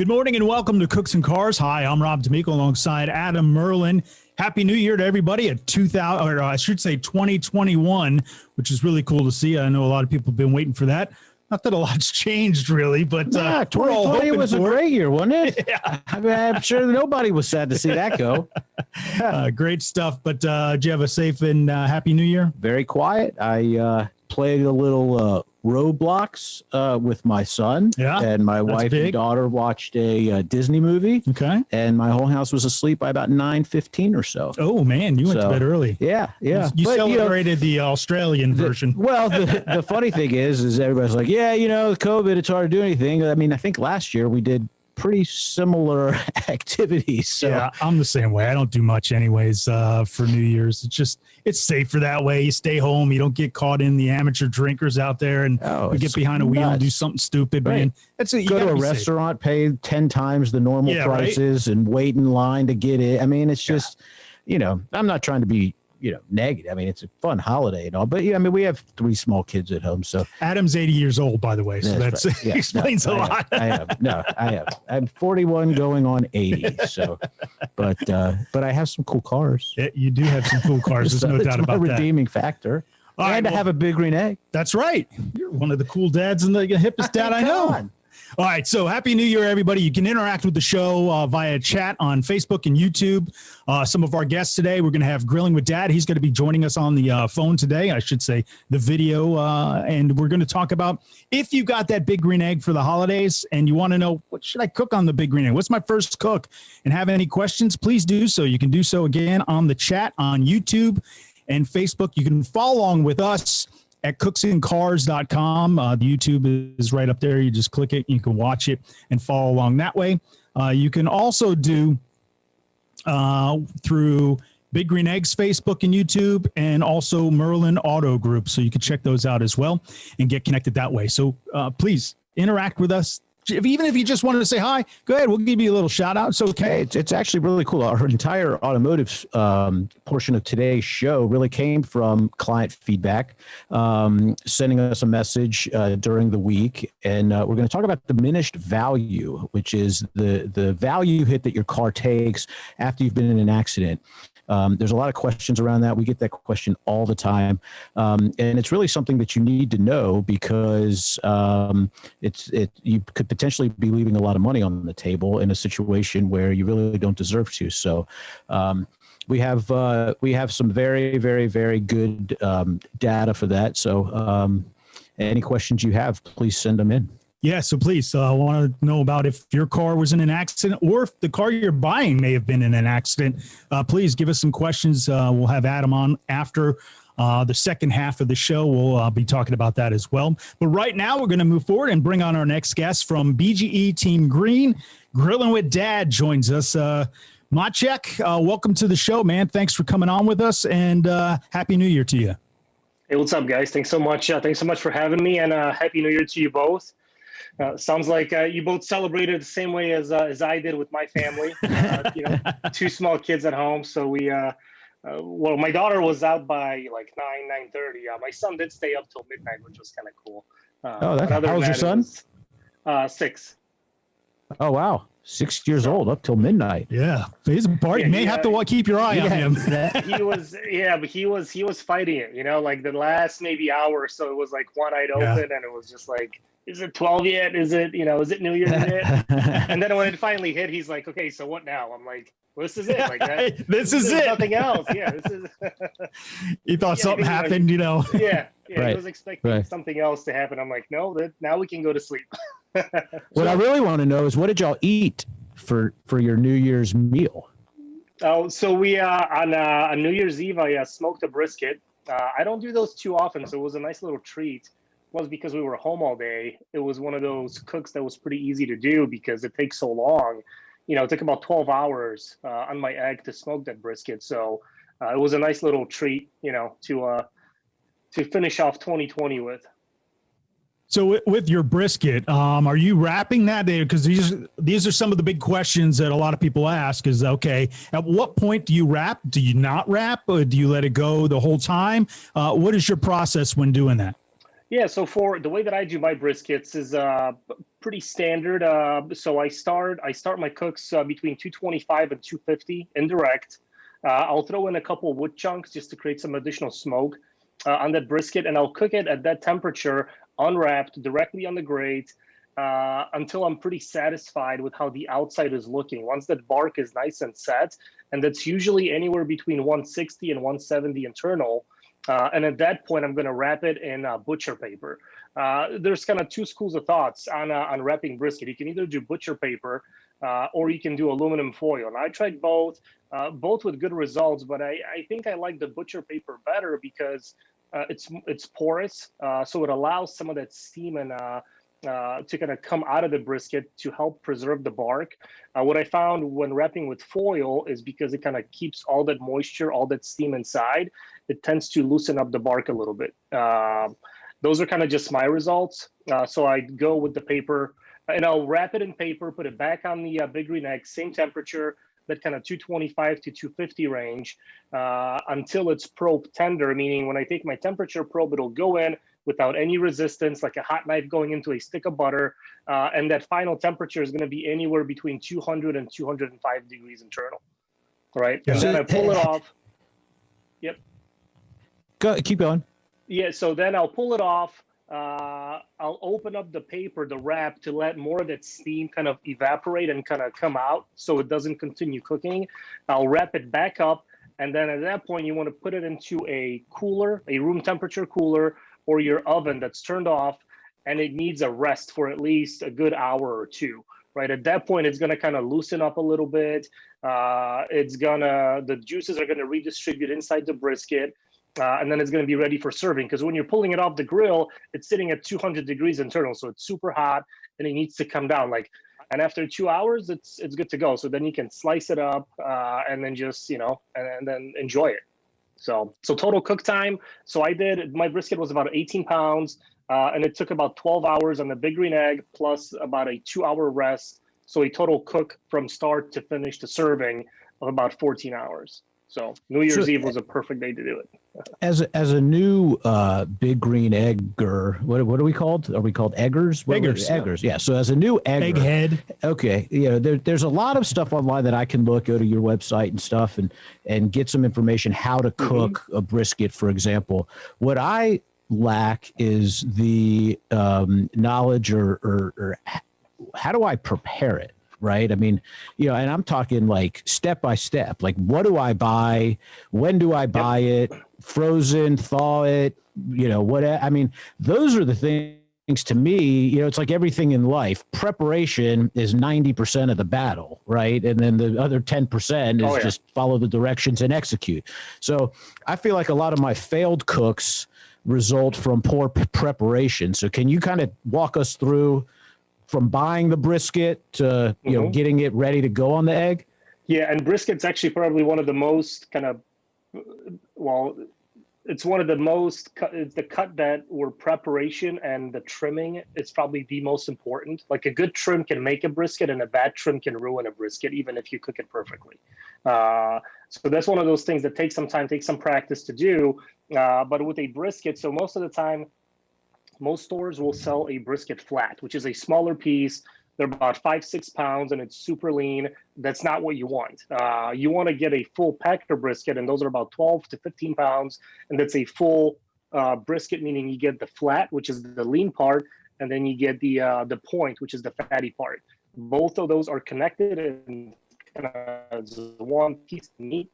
Good morning and welcome to Cooks and Cars. Hi, I'm Rob D'Amico alongside Adam Merlin. Happy New Year to everybody at 2021, which is really cool to see. I know a lot of people have been waiting for that. Not that a lot's changed really, but 2020 was a great year, wasn't it? Yeah. I'm sure nobody was sad to see that go. Great stuff. But did you have a safe and happy New Year? Very quiet. I played a little Roblox with my son, and my wife and daughter watched a Disney movie. Okay, and my whole house was asleep by about 9:15 or so. Oh man, you went to bed early. Yeah. You celebrated the Australian version. Well, the funny thing is everybody's like, yeah, COVID, it's hard to do anything. I mean, I think last year we did pretty similar activities. So. Yeah, I'm the same way. I don't do much anyways for New Year's. It's safer that way. You stay home. You don't get caught in the amateur drinkers out there and you get behind a wheel and do something stupid. Right. Man, that's it. Go to a restaurant, pay 10 times the normal prices and wait in line to get it. I mean, it's just, I'm not trying to be, negative. I mean, it's a fun holiday and all, but yeah, I mean, we have 3 small kids at home. So Adam's 80 years old, by the way. So that's right. Yeah, explains a lot. I have. I'm 41 going on 80. So, but I have some cool cars. Yeah, you do have some cool cars. There's no doubt about that. Redeeming factor. And I have a big green egg. That's right. You're one of the cool dads and the hippest dad I know. All right, so Happy New Year, everybody. You can interact with the show via chat on Facebook and YouTube. Some of our guests today, we're going to have Grilling with Dad. He's going to be joining us on the phone today, I should say, the video. And we're going to talk about if you got that big green egg for the holidays and you want to know, what should I cook on the big green egg? What's my first cook? And have any questions, please do so. You can do so again on the chat on YouTube and Facebook. You can follow along with us at cooksandcars.com. The YouTube is right up there. You just click it. You can watch it and follow along that way. You can also do through Big Green Eggs, Facebook and YouTube, and also Merlin Auto Group. So you can check those out as well and get connected that way. So please interact with us. Even if you just wanted to say hi, go ahead. We'll give you a little shout out. It's okay. It's actually really cool. Our entire automotive portion of today's show really came from client feedback, sending us a message during the week. And we're going to talk about diminished value, which is the value hit that your car takes after you've been in an accident. There's a lot of questions around that. We get that question all the time. And it's really something that you need to know because you could potentially be leaving a lot of money on the table in a situation where you really don't deserve to. So we have some very, very, very good data for that. So any questions you have, please send them in. Yeah, so please, I want to know about if your car was in an accident or if the car you're buying may have been in an accident. Please give us some questions. We'll have Adam on after the second half of the show. We'll be talking about that as well. But right now, we're going to move forward and bring on our next guest from BGE Team Green. Grilling with Dad joins us. Maciek, welcome to the show, man. Thanks for coming on with us, and Happy New Year to you. Hey, what's up, guys? Thanks so much. Thanks so much for having me, and Happy New Year to you both. Sounds like you both celebrated the same way as I did with my family. 2 small kids at home. So we, my daughter was out by like 9:30. My son did stay up till midnight, which was kind of cool. How old's your son? 6. Oh, wow. 6 years old up till midnight. Yeah. He's a party. You may have to keep your eye on him. He was fighting it, like the last maybe hour or so, it was like one eyed open and it was just like, is it 12 yet? Is it, is it New Year's yet? And then when it finally hit, he's like, okay, so what now? I'm like, well, this is it. Like that. This is it. Nothing else. Yeah. This is. He thought something happened, Yeah. Right. He was expecting something else to happen. I'm like, no, now we can go to sleep. What I really want to know is what did y'all eat for your New Year's meal? Oh, so we on New Year's Eve, I smoked a brisket. I don't do those too often, so it was a nice little treat. Was because we were home all day. It was one of those cooks that was pretty easy to do because it takes so long. It took about 12 hours on my egg to smoke that brisket. So it was a nice little treat, to finish off 2020 with. So with your brisket, are you wrapping that? Because these are some of the big questions that a lot of people ask is, okay, at what point do you wrap? Do you not wrap? Or do you let it go the whole time? What is your process when doing that? Yeah, so for the way that I do my briskets is pretty standard. So I start my cooks between 225 and 250 indirect. I'll throw in a couple of wood chunks just to create some additional smoke on that brisket, and I'll cook it at that temperature, unwrapped, directly on the grate, until I'm pretty satisfied with how the outside is looking. Once that bark is nice and set, and that's usually anywhere between 160 and 170 internal, and at that point, I'm going to wrap it in butcher paper. There's kind of two schools of thoughts on wrapping brisket. You can either do butcher paper or you can do aluminum foil. And I tried both with good results, but I think I like the butcher paper better because it's porous, so it allows some of that steam and to kind of come out of the brisket to help preserve the bark. What I found when wrapping with foil is because it kind of keeps all that moisture, all that steam inside, it tends to loosen up the bark a little bit. Those are kind of just my results. So I go with the paper, and I'll wrap it in paper, put it back on the big green egg, same temperature, that kind of 225 to 250 range, until it's probe tender, meaning when I take my temperature probe, it'll go in without any resistance, like a hot knife going into a stick of butter. And that final temperature is going to be anywhere between 200 and 205 degrees internal. Right. And then I pull it off. Yep. Keep going. Yeah. So then I'll pull it off. I'll open up the paper, the wrap, to let more of that steam kind of evaporate and kind of come out so it doesn't continue cooking. I'll wrap it back up. And then at that point, you want to put it into a cooler, a room temperature cooler, or your oven that's turned off, and it needs a rest for at least a good hour or two, right? At that point, it's going to kind of loosen up a little bit. The juices are going to redistribute inside the brisket, and then it's going to be ready for serving. Because when you're pulling it off the grill, it's sitting at 200 degrees internal, so it's super hot, and it needs to come down. And after 2 hours, it's good to go. So then you can slice it up, and then just and then enjoy it. So total cook time. So my brisket was about 18 pounds, and it took about 12 hours on the big green egg, plus about a 2-hour rest. So a total cook from start to finish to serving of about 14 hours. So New Year's Eve was a perfect day to do it. As a new big green egger, what are we called? Are we called eggers? Eggers. Yeah. So as a new egger, egghead. Okay. There's a lot of stuff online that I can go to your website and stuff and get some information how to cook a brisket, for example. What I lack is the knowledge or how do I prepare it? Right. I mean, and I'm talking like step by step, like what do I buy? When do I buy it? Frozen, thaw it, those are the things to me, it's like everything in life. Preparation is 90% of the battle, right? And then the other 10% is just follow the directions and execute. So I feel like a lot of my failed cooks result from poor preparation. So can you kind of walk us through from buying the brisket to getting it ready to go on the egg? Yeah, and brisket's actually probably one of the most it's one of the most it's the cut that where preparation and the trimming is probably the most important. Like a good trim can make a brisket, and a bad trim can ruin a brisket, even if you cook it perfectly. So that's one of those things that takes some time, takes some practice to do. But with a brisket, so most of the time, most stores will sell a brisket flat, which is a smaller piece. They're about 5-6 pounds, and it's super lean. That's not what you want. You want to get a full packer brisket, and those are about 12 to 15 pounds. And that's a full brisket, meaning you get the flat, which is the lean part, and then you get the point, which is the fatty part. Both of those are connected in kind of one piece of meat.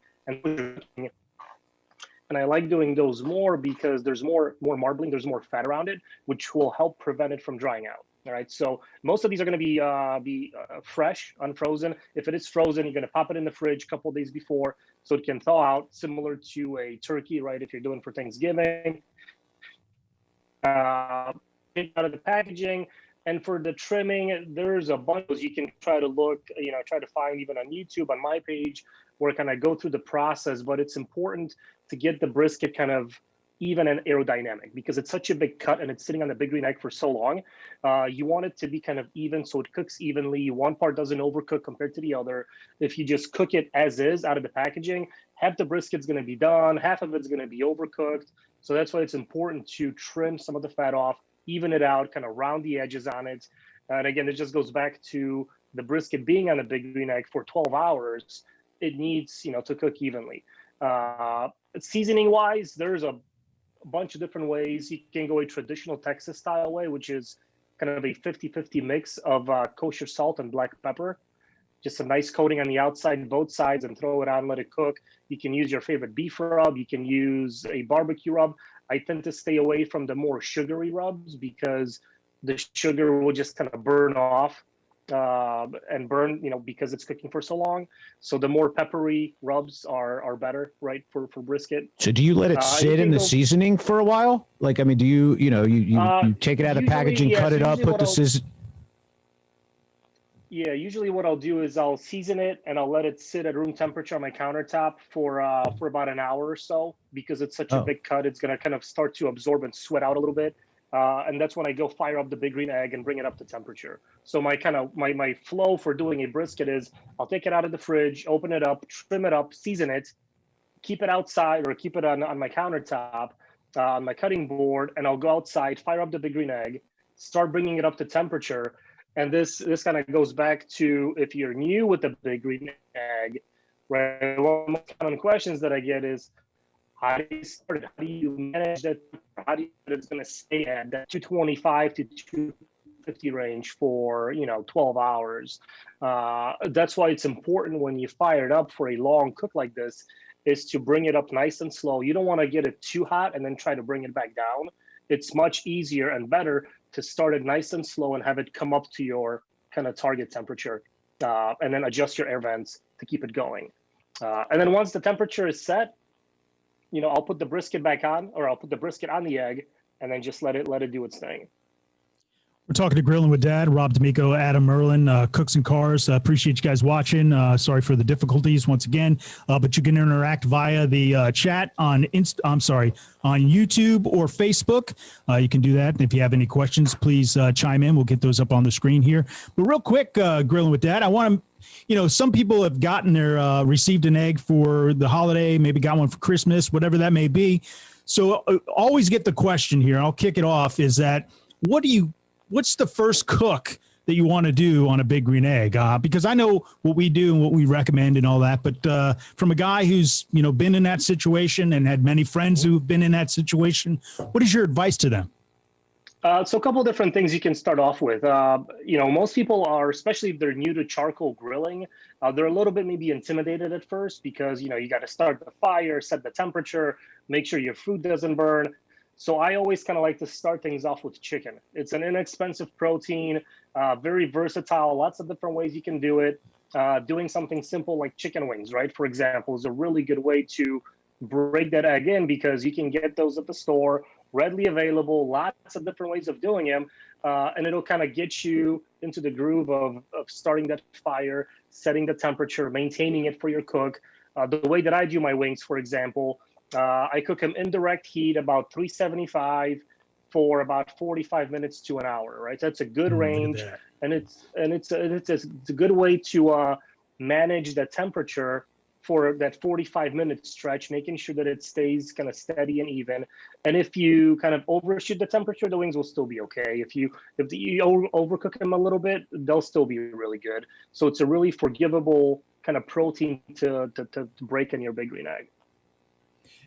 And I like doing those more because there's more marbling, there's more fat around it, which will help prevent it from drying out. All right, so most of these are going to be fresh, unfrozen. If it is frozen, you're going to pop it in the fridge a couple of days before so it can thaw out, similar to a turkey, right? If you're doing for Thanksgiving, take out of the packaging. And for the trimming, there's a bunch you can try to look, try to find even on YouTube, on my page, where kind of go through the process. But it's important to get the brisket kind of even and aerodynamic because it's such a big cut and it's sitting on the big green egg for so long. You want it to be kind of even so it cooks evenly. One part doesn't overcook compared to the other. If you just cook it as is out of the packaging, half the brisket's going to be done, half of it's going to be overcooked. So that's why it's important to trim some of the fat off, even it out, kind of round the edges on it. And again, it just goes back to the brisket being on a big green egg for 12 hours. It needs, to cook evenly. Seasoning wise, there's a bunch of different ways. You can go a traditional Texas style way, which is kind of a 50-50 mix of kosher salt and black pepper. Just a nice coating on the outside, both sides, and throw it on, let it cook. You can use your favorite beef rub. You can use a barbecue rub. I tend to stay away from the more sugary rubs because the sugar will just kind of burn off and burn, because it's cooking for so long. So the more peppery rubs are better, right, for brisket. So do you let it sit in the seasoning for a while? Like, I mean, do you take it out of the packaging, cut it up, put the season? Yeah, usually what I'll do is I'll season it and I'll let it sit at room temperature on my countertop for about an hour or so, because it's such a big cut. It's going to kind of start to absorb and sweat out a little bit. And that's when I go fire up the big green egg and bring it up to temperature. So my flow for doing a brisket is I'll take it out of the fridge, open it up, trim it up, season it, keep it outside or keep it on my countertop, on my cutting board, and I'll go outside, fire up the big green egg, start bringing it up to temperature. And this kind of goes back to, if you're new with the big green egg, right? One of the most common questions that I get is, how do you start it? How do you manage that? How do you know it's going to stay at that 225 to 250 range for 12 hours? That's why it's important when you fire it up for a long cook like this, is to bring it up nice and slow. You don't want to get it too hot and then try to bring it back down. It's much easier and better to start it nice and slow and have it come up to your kind of target temperature, and then adjust your air vents to keep it going. And then once the temperature is set, I'll put the brisket back on, or I'll put the brisket on the egg, and then just let it do its thing. We're talking to Grilling with Dad, Rob D'Amico, Adam Merlin, Cooks and Cars. Appreciate you guys watching. Sorry for the difficulties once again, but you can interact via the chat on YouTube or Facebook. You can do that. And if you have any questions, please chime in. We'll get those up on the screen here. But real quick, Grilling with Dad, I want to, some people have gotten their received an egg for the holiday, maybe got one for Christmas, whatever that may be. So always get the question here. I'll kick it off. Is that what's the first cook that you want to do on a big green egg? Because I know what we do and what we recommend and all that, but from a guy who's, been in that situation and had many friends who've been in that situation, what is your advice to them? So a couple of different things you can start off with. Most people are, especially if they're new to charcoal grilling, they're a little bit maybe intimidated at first because, you got to start the fire, set the temperature, make sure your food doesn't burn. So I always kind of like to start things off with chicken. It's an inexpensive protein, very versatile, lots of different ways you can do it. Doing something simple like chicken wings, right, for example, is a really good way to break that egg in, because you can get those at the store, readily available, lots of different ways of doing them. And it'll kind of get you into the groove of starting that fire, setting the temperature, maintaining it for your cook. The way that I do my wings, for example, I cook them indirect heat, about 375 for about 45 minutes to an hour, right? That's a good range, and it's a good way to manage the temperature for that 45-minute stretch, making sure that it stays kind of steady and even. And if you kind of overshoot the temperature, the wings will still be okay. If you overcook them a little bit, they'll still be really good. So it's a really forgivable kind of protein to break in your big green egg.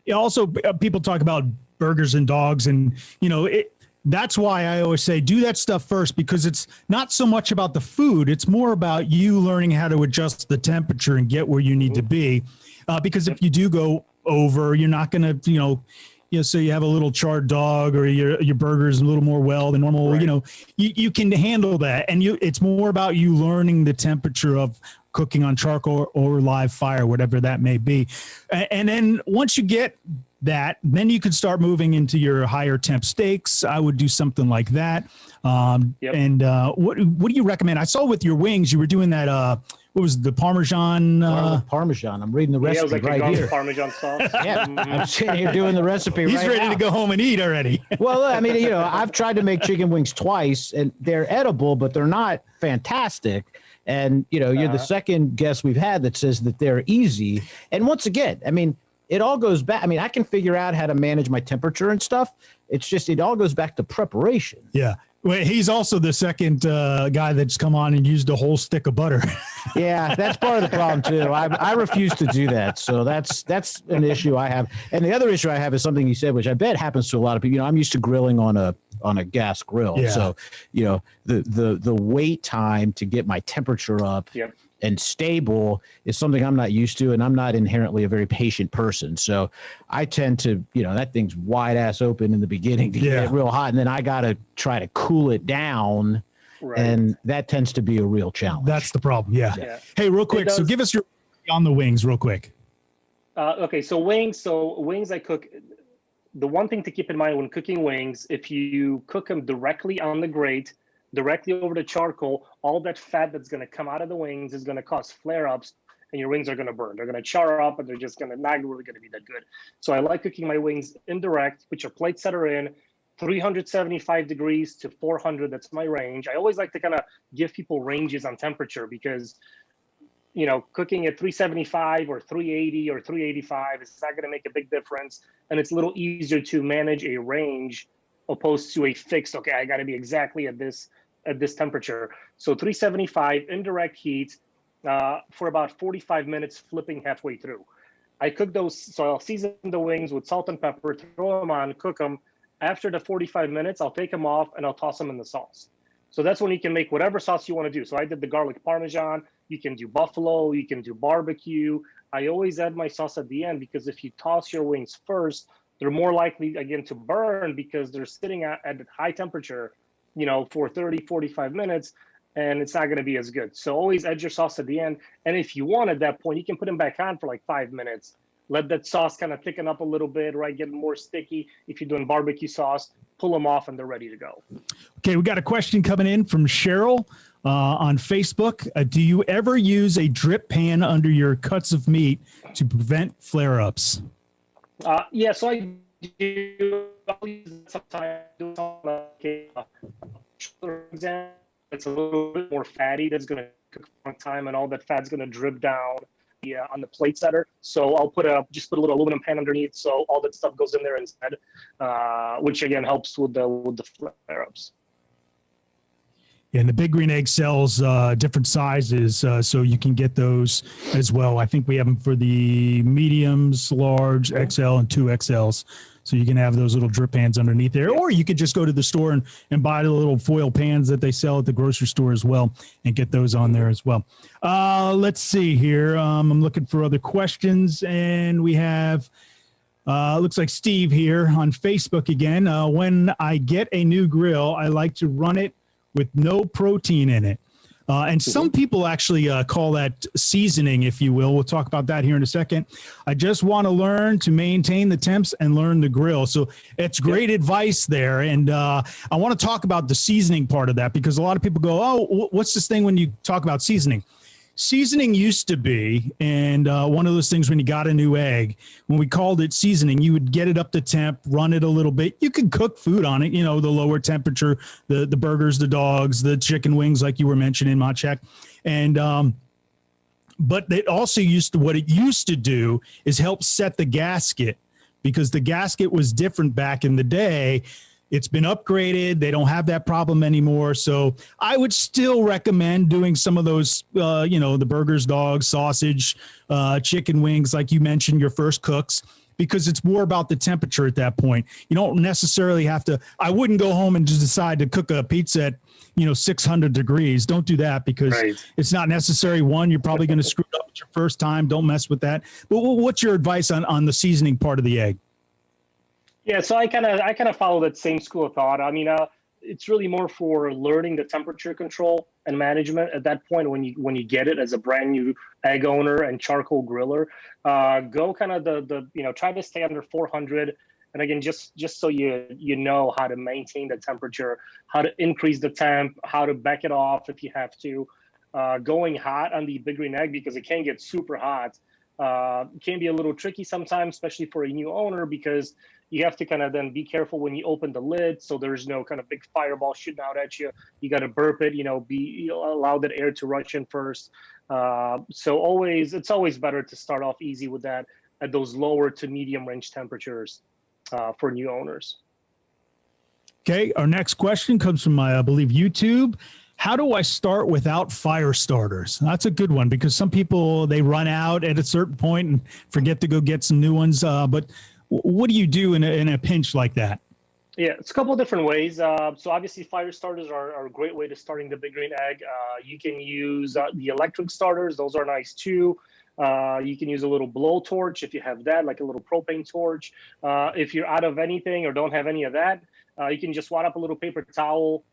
Yeah, also, people talk about burgers and dogs, and that's why I always say do that stuff first, because it's not so much about the food. It's more about you learning how to adjust the temperature and get where you need to be. Because if you do go over, you're not going to, so you have a little charred dog, or your burger is a little more well than normal, right. You can handle that. And it's more about you learning the temperature of cooking on charcoal or live fire, whatever that may be. And then once you get that, then you can start moving into your higher temp steaks. I would do something like that. And what do you recommend? I saw with your wings, you were doing that, what was the Parmesan? Parmesan. I'm reading the recipe it was like right here. Parmesan sauce. Yeah, I'm sitting here doing the recipe He's right ready now. to go home and eat already. Well, I mean, I've tried to make chicken wings twice, and they're edible, but they're not fantastic. And, you're the second guest we've had that says that they're easy. And once again, I mean, it all goes back. I mean, I can figure out how to manage my temperature and stuff. It's just, it all goes back to preparation. Yeah. Well, he's also the second guy that's come on and used a whole stick of butter. Yeah, that's part of the problem too. I refuse to do that. So that's an issue I have. And the other issue I have is something you said, which I bet happens to a lot of people. You know, I'm used to grilling on a gas grill. Yeah. So, you know, the wait time to get my temperature up Yep. and stable is something I'm not used to, and I'm not inherently a very patient person. So I tend to, you know, that thing's wide ass open in the beginning to get it real hot, and then I got to try to cool it down. Right. And that tends to be a real challenge. That's the problem. Yeah. Yeah. Hey, real quick. So give us your on the wings real quick. Okay. So wings I cook. The one thing to keep in mind when cooking wings, if you cook them directly on the grate, directly over the charcoal, all that fat that's going to come out of the wings is going to cause flare-ups, and your wings are going to burn. They're going to char up, and they're just going to not really going to be that good. So I like cooking my wings indirect, put your plate setter in, 375 degrees to 400. That's my range. I always like to kind of give people ranges on temperature because, you know, cooking at 375 or 380 or 385 is not going to make a big difference. And it's a little easier to manage a range opposed to a fixed, okay, I got to be exactly at this temperature. So 375 indirect heat for about 45 minutes, flipping halfway through. I cook those, so I'll season the wings with salt and pepper, throw them on, cook them. After the 45 minutes, I'll take them off and I'll toss them in the sauce. So that's when you can make whatever sauce you want to do. So I did the garlic parmesan. You can do buffalo. You can do barbecue. I always add my sauce at the end because if you toss your wings first, they're more likely, again, to burn because they're sitting at high temperature, you know, for 30, 45 minutes, and it's not going to be as good. So always add your sauce at the end. And if you want at that point, you can put them back on for like 5 minutes. Let that sauce kind of thicken up a little bit, right? Get more sticky. If you're doing barbecue sauce, pull them off and they're ready to go. Okay, we got a question coming in from Cheryl on Facebook. Do you ever use a drip pan under your cuts of meat to prevent flare-ups? Yeah, so I do. I'll use it sometimes. It's a little bit more fatty. That's going to cook for a long time, and all that fat's going to drip down on the plate setter. So I'll just put a little aluminum pan underneath, so all that stuff goes in there instead, which again helps with the flare-ups. Yeah, and the Big Green Egg sells different sizes, so you can get those as well. I think we have them for the mediums, large, XL, and 2XLs. So you can have those little drip pans underneath there, or you could just go to the store and buy the little foil pans that they sell at the grocery store as well and get those on there as well. Let's see here. I'm looking for other questions, and we have looks like Steve here on Facebook again. When I get a new grill, I like to run it with no protein in it. And some people actually call that seasoning, if you will. We'll talk about that here in a second. I just want to learn to maintain the temps and learn the grill. So it's great advice there. And I want to talk about the seasoning part of that because a lot of people go, oh, what's this thing when you talk about seasoning? Seasoning used to be, and one of those things when you got a new egg, when we called it seasoning, you would get it up to temp, run it a little bit. You could cook food on it, you know, the lower temperature, the burgers, the dogs, the chicken wings, like you were mentioning, Maciek. And but it also what it used to do is help set the gasket because the gasket was different back in the day. It's been upgraded. They don't have that problem anymore. So I would still recommend doing some of those, the burgers, dogs, sausage, chicken wings, like you mentioned, your first cooks, because it's more about the temperature at that point. You don't necessarily have to. I wouldn't go home and just decide to cook a pizza at 600 degrees. Don't do that because it's not necessary. One, you're probably going to screw it up your first time. Don't mess with that. But what's your advice on the seasoning part of the egg? Yeah, so I kind of follow that same school of thought. I mean, it's really more for learning the temperature control and management at that point when you get it as a brand new egg owner and charcoal griller. Go kind of try to stay under 400. And again, just so you know how to maintain the temperature, how to increase the temp, how to back it off if you have to. Going hot on the Big Green Egg because it can get super hot. Can be a little tricky sometimes, especially for a new owner because you have to kind of then be careful when you open the lid so there's no kind of big fireball shooting out at you. You got to burp it, allow that air to rush in first. So it's always better to start off easy with that at those lower to medium range temperatures for new owners. Okay, our next question comes from I believe YouTube. How do I start without fire starters? That's a good one because some people, they run out at a certain point and forget to go get some new ones. But what do you do in a pinch like that? Yeah, it's a couple of different ways. So obviously fire starters are a great way to starting the big green egg. You can use the electric starters. Those are nice too. You can use a little blowtorch if you have that, like a little propane torch. If you're out of anything or don't have any of that, you can just wad up a little paper towel,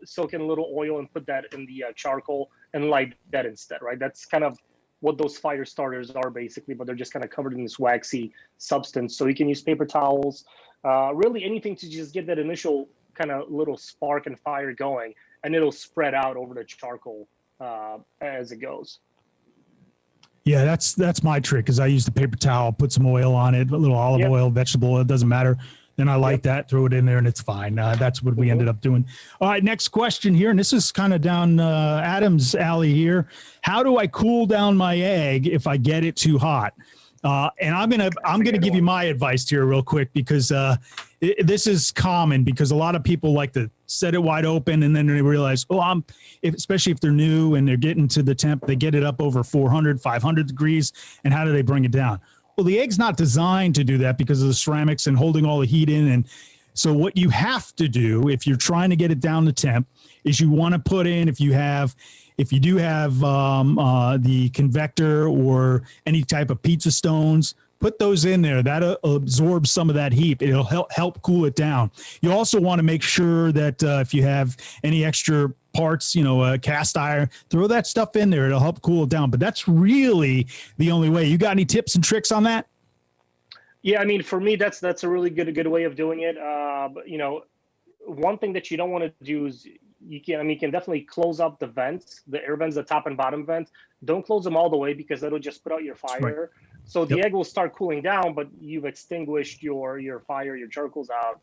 soak in a little oil and put that in the charcoal and light that instead, right? That's kind of what those fire starters are basically, but they're just kind of covered in this waxy substance. So you can use paper towels, really anything to just get that initial kind of little spark and fire going, and it'll spread out over the charcoal as it goes. Yeah, that's my trick is I use the paper towel, put some oil on it, a little olive oil, vegetable oil, it doesn't matter. Then I light that, throw it in there, and it's fine. That's what we ended up doing. All right, next question here, and this is kind of down Adam's alley here. How do I cool down my egg if I get it too hot? And I'm gonna give you my advice here real quick because this is common because a lot of people like to set it wide open and then they realize, especially if they're new and they're getting to the temp, they get it up over 400, 500 degrees, and how do they bring it down? Well, the egg's not designed to do that because of the ceramics and holding all the heat in. And so what you have to do if you're trying to get it down to temp is you want to put in, if you do have the convector or any type of pizza stones, put those in there. That absorbs some of that heat. It'll help cool it down. You also want to make sure that if you have any extra parts, cast iron, throw that stuff in there. It'll help cool it down. But that's really the only way. You got any tips and tricks on that? Yeah, I mean, for me, that's a really good way of doing it. But, one thing that you don't want to do is you can definitely close up the vents, the air vents, the top and bottom vent. Don't close them all the way because that'll just put out your fire. Right. So the egg will start cooling down, but you've extinguished your fire, your charcoal's out.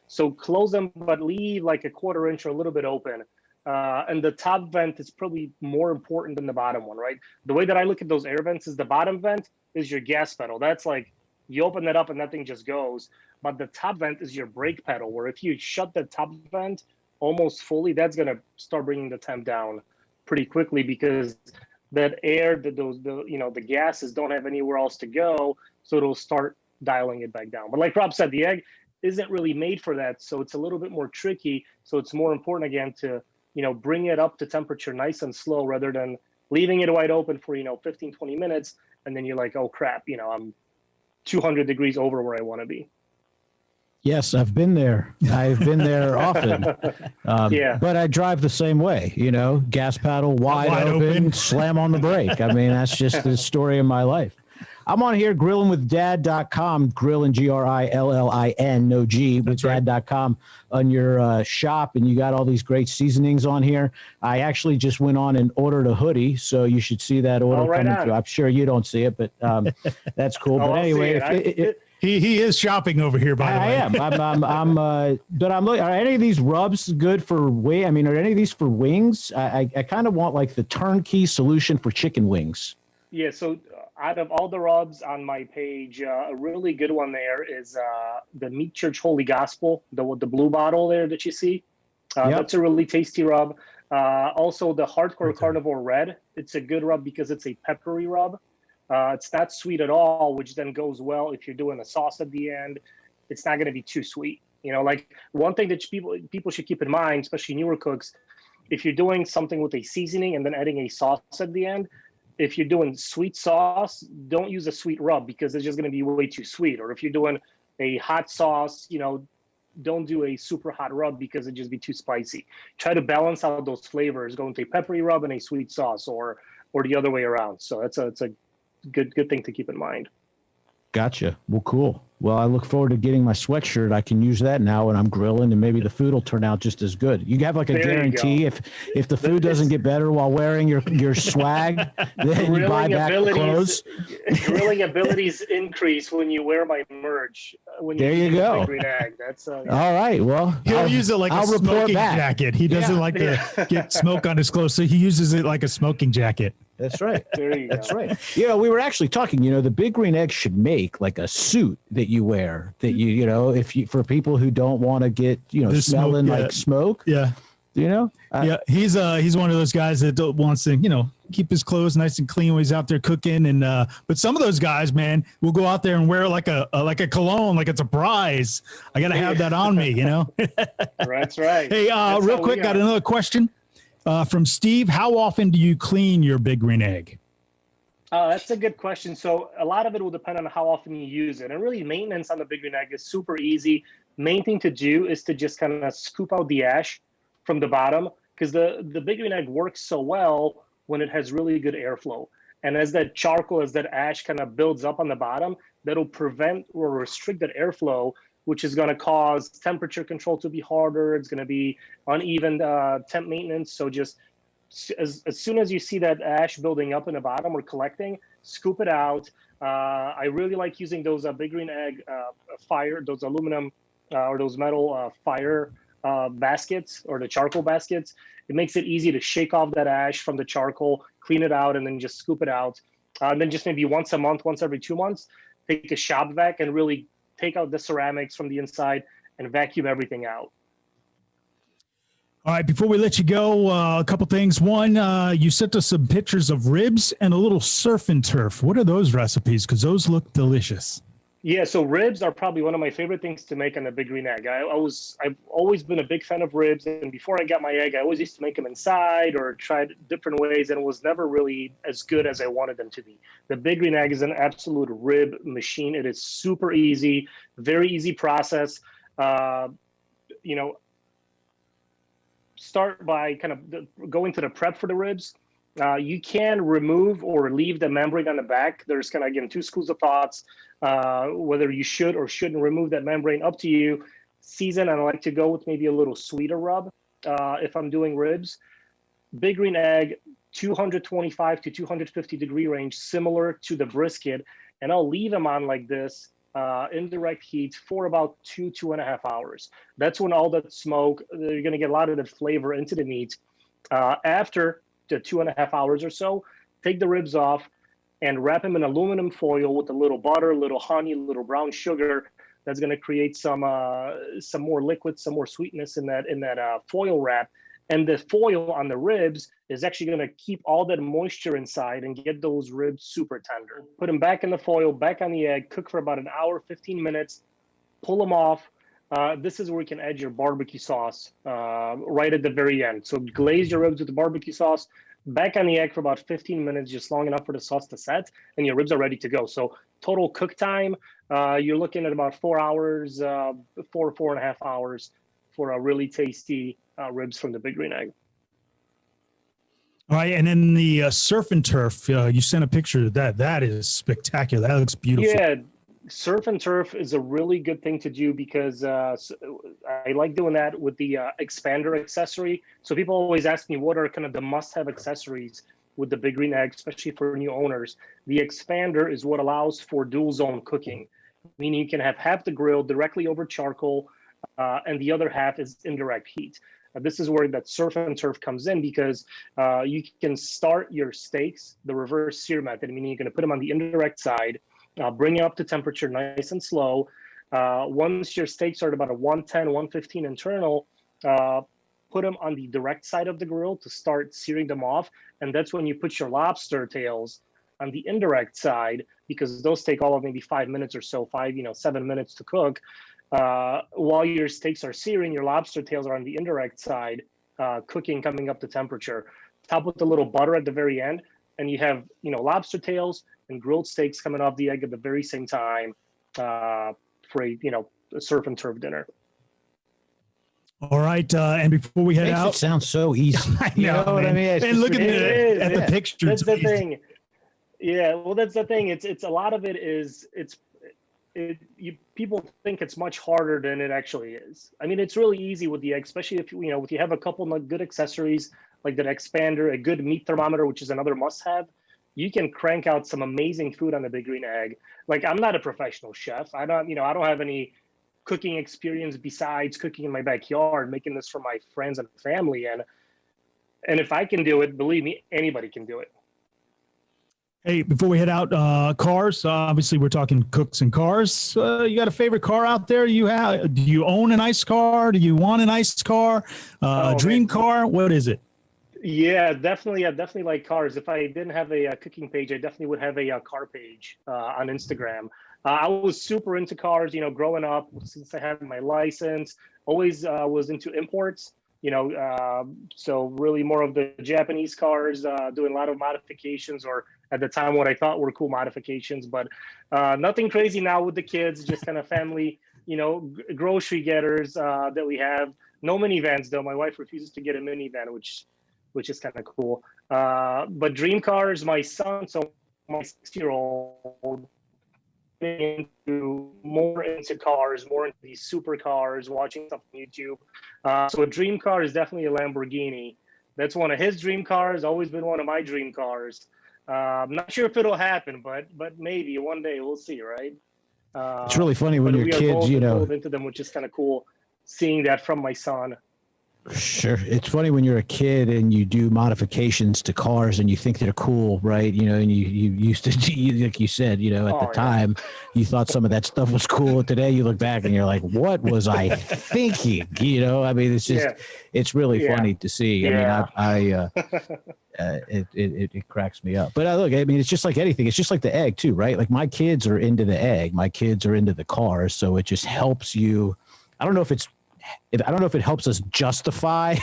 So close them, but leave like a 1/4 inch or a little bit open. And the top vent is probably more important than the bottom one, right? The way that I look at those air vents is the bottom vent is your gas pedal. That's like you open that up and that thing just goes. But the top vent is your brake pedal, where if you shut the top vent almost fully, that's going to start bringing the temp down pretty quickly because that air, the gases don't have anywhere else to go. So it'll start dialing it back down. But like Rob said, the egg isn't really made for that. So it's a little bit more tricky. So it's more important, again, to bring it up to temperature nice and slow rather than leaving it wide open for 15, 20 minutes. And then you're like, oh crap, I'm 200 degrees over where I want to be. Yes, I've been there. I've been there often. But I drive the same way, gas pedal wide open, slam on the brake. I mean, that's just the story of my life. I'm on here, grillinwithdad.com, grillin, Grillin, no G, with dad.com on your shop, and you got all these great seasonings on here. I actually just went on and ordered a hoodie, so you should see that order coming through. I'm sure you don't see it, but that's cool. But anyway, he is shopping over here, by the way. I am. But I'm looking. Are any of these rubs good for wing? I mean, are any of these for wings? I kind of want like the turnkey solution for chicken wings. Yeah. So out of all the rubs on my page, a really good one there is the Meat Church Holy Gospel, the blue bottle there that you see. That's a really tasty rub. Also, the Hardcore Carnivore Red. It's a good rub because it's a peppery rub. It's not sweet at all, which then goes well if you're doing a sauce at the end. It's not going to be too sweet. Like one thing that people should keep in mind, especially newer cooks, if you're doing something with a seasoning and then adding a sauce at the end, if you're doing sweet sauce, don't use a sweet rub because it's just going to be way too sweet. Or if you're doing a hot sauce, don't do a super hot rub because it'd just be too spicy. Try to balance out those flavors, going to a peppery rub and a sweet sauce, or the other way around. So it's a good thing to keep in mind. Gotcha. Well, cool. Well, I look forward to getting my sweatshirt. I can use that now when I'm grilling, and maybe the food will turn out just as good. You have like a guarantee if the food doesn't get better while wearing your swag, then you buy back the clothes. Grilling abilities increase when you wear my merch. There you go. Green egg. That's all right. Well, he'll use it like a smoking jacket. He doesn't like to get smoke on his clothes, so he uses it like a smoking jacket. That's right. There you go. That's right. We were actually talking, the Big Green Egg should make like a suit that you wear that if you, for people who don't want to get, The smelling smoke, yeah. like smoke, Yeah. Yeah, he's one of those guys that wants to, keep his clothes nice and clean when he's out there cooking. And but some of those guys, man, will go out there and wear like a cologne, like it's a prize. I got to have that on me, That's right. Hey, real quick, got another question from Steve. How often do you clean your Big Green Egg? That's a good question. So a lot of it will depend on how often you use it. And really maintenance on the Big Green Egg is super easy. Main thing to do is to just kind of scoop out the ash from the bottom, because the Big Green Egg works so well when it has really good airflow. And as that charcoal, as that ash kind of builds up on the bottom, that'll prevent or restrict that airflow, which is going to cause temperature control to be harder. It's going to be uneven temp maintenance. So just as soon as you see that ash building up in the bottom or collecting, scoop it out. I really like using those Big Green Egg those aluminum or those metal fire baskets, or the charcoal baskets. It makes it easy to shake off that ash from the charcoal, clean it out, and then just scoop it out. And then just maybe once a month, once every 2 months, take a shop vac and really take out the ceramics from the inside and vacuum everything out. All right, before we let you go, a couple things. One, you sent us some pictures of ribs and a little surf and turf. What are those recipes? Because those look delicious. Yeah, so ribs are probably one of my favorite things to make on the Big Green Egg. I've always been a big fan of ribs, and before I got my egg, I always used to make them inside or tried different ways, and it was never really as good as I wanted them to be. The Big Green Egg is an absolute rib machine. It is super easy, very easy process. Start by kind of going to the prep for the ribs. You can remove or leave the membrane on the back. There's kind of, again, two schools of thoughts, whether you should or shouldn't remove that membrane, up to you. Season, I like to go with maybe a little sweeter rub if I'm doing ribs. Big Green Egg, 225 to 250 degree range, similar to the brisket. And I'll leave them on like this in direct heat for about 2.5 hours. That's when all that smoke, you're going to get a lot of that flavor into the meat. After the 2.5 hours or so, take the ribs off and wrap them in aluminum foil with a little butter, a little honey, a little brown sugar. That's going to create some more liquid, some more sweetness in that foil wrap. And the foil on the ribs is actually going to keep all that moisture inside and get those ribs super tender. Put them back in the foil, back on the egg, cook for about an hour, 15 minutes, pull them off. This is where you can add your barbecue sauce right at the very end. So glaze your ribs with the barbecue sauce, back on the egg for about 15 minutes, just long enough for the sauce to set, and your ribs are ready to go. So total cook time, you're looking at about 4 hours, 4.5 hours for a really tasty ribs from the Big Green Egg. All right, and then the surf and turf, you sent a picture of that. That is spectacular. That looks beautiful. Yeah, surf and turf is a really good thing to do because I like doing that with the expander accessory. So people always ask me what are kind of the must-have accessories with the Big Green Egg, especially for new owners. The expander is what allows for dual zone cooking, meaning you can have half the grill directly over charcoal and the other half is indirect heat. This is where that surf and turf comes in, because you can start your steaks the reverse sear method, meaning you're going to put them on the indirect side, bring it up to temperature nice and slow. Once your steaks are at about a 110, 115 internal, put them on the direct side of the grill to start searing them off. And that's when you put your lobster tails on the indirect side, because those take all of maybe 5 minutes or so, 7 minutes to cook. While your steaks are searing, your lobster tails are on the indirect side, cooking, coming up to temperature. Top with a little butter at the very end, and you have lobster tails and grilled steaks coming off the egg at the very same time for a surf and turf dinner. All right, and before we head out, it sounds so easy. I know, what I mean. And look at the picture. That's the thing. Yeah, well, that's the thing. It's a lot of it is people think it's much harder than it actually is. I mean, it's really easy with the egg, especially if if you have a couple of good accessories like that expander, a good meat thermometer, which is another must-have. You can crank out some amazing food on the Big Green Egg. Like, I'm not a professional chef. I don't have any cooking experience besides cooking in my backyard, making this for my friends and family. And if I can do it, believe me, anybody can do it. Hey, before we head out, cars. Obviously, we're talking cooks and cars. You got a favorite car out there? Do you own a nice car? Do you want a nice car? Dream car? What is it? Yeah, definitely. I definitely like cars. If I didn't have a, cooking page, I definitely would have a, car page on Instagram. I was super into cars, growing up since I had my license. Always was into imports, so really more of the Japanese cars, doing a lot of modifications, or at the time what I thought were cool modifications, but nothing crazy now with the kids, just kind of family, grocery getters that we have. No minivans though. My wife refuses to get a minivan, which is kind of cool. But dream cars, my son, so my 6-year-old, more into cars, more into these supercars, watching stuff on YouTube. So a dream car is definitely a Lamborghini. That's one of his dream cars. Always been one of my dream cars. I'm not sure if it'll happen, but maybe one day we'll see, right? It's really funny when your kids, pulled into them, which is kind of cool, seeing that from my son. Sure. It's funny when you're a kid and you do modifications to cars and you think they're cool, right? And you used to, like you said, at the time, you thought some of that stuff was cool. Today you look back and you're like, what was I thinking? I mean, it's just, it's really funny to see. I mean, it cracks me up. But look, I mean, it's just like anything. It's just like the egg too, right? Like my kids are into the egg. My kids are into the cars. So it just helps you. I don't know if it helps us justify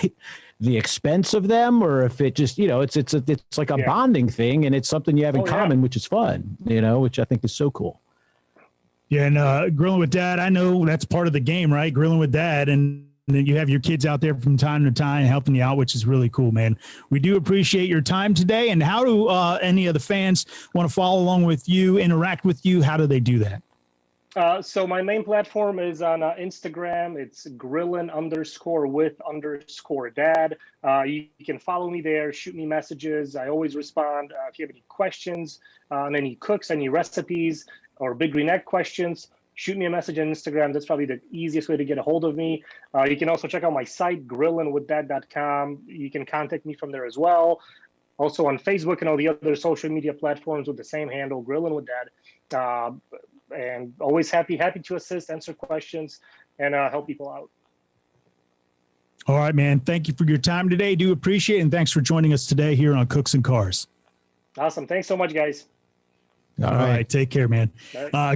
the expense of them, or if it just, it's like a bonding thing, and it's something you have in common, which is fun, which I think is so cool. Yeah, and grilling with dad, I know that's part of the game, right? Grilling with dad, and then you have your kids out there from time to time helping you out, which is really cool, man. We do appreciate your time today. And how do any of the fans want to follow along with you, interact with you? How do they do that? So my main platform is on Instagram. It's grillin_with_dad. You can follow me there, shoot me messages. I always respond. If you have any questions on any cooks, any recipes, or Big Green Egg questions, shoot me a message on Instagram. That's probably the easiest way to get a hold of me. You can also check out my site, grillinwithdad.com. You can contact me from there as well. Also on Facebook and all the other social media platforms with the same handle, Grillin with Dad. And always happy to assist, answer questions, and help people out. All right, man. Thank you for your time today. Do appreciate it. And thanks for joining us today here on Cooks and Cars. Awesome. Thanks so much, guys. All right. Take care, man.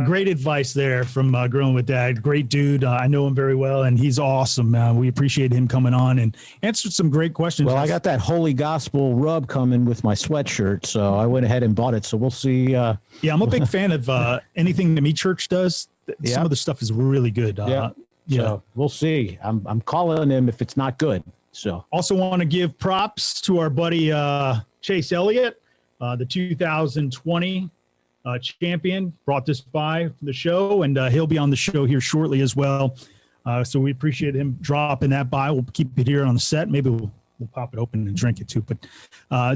Great advice there from Grilling with Dad. Great dude. I know him very well, and he's awesome. We appreciate him coming on and answered some great questions. Well, I got that Holy Gospel rub coming with my sweatshirt, so I went ahead and bought it. So we'll see. Yeah, I'm a big fan of anything the Meat Church does. Some of the stuff is really good. So we'll see. I'm calling him if it's not good. So also want to give props to our buddy Chase Elliott, the 2020 champion, brought this by the show, and he'll be on the show here shortly as well. So we appreciate him dropping that by. We'll keep it here on the set. Maybe we'll pop it open and drink it too. But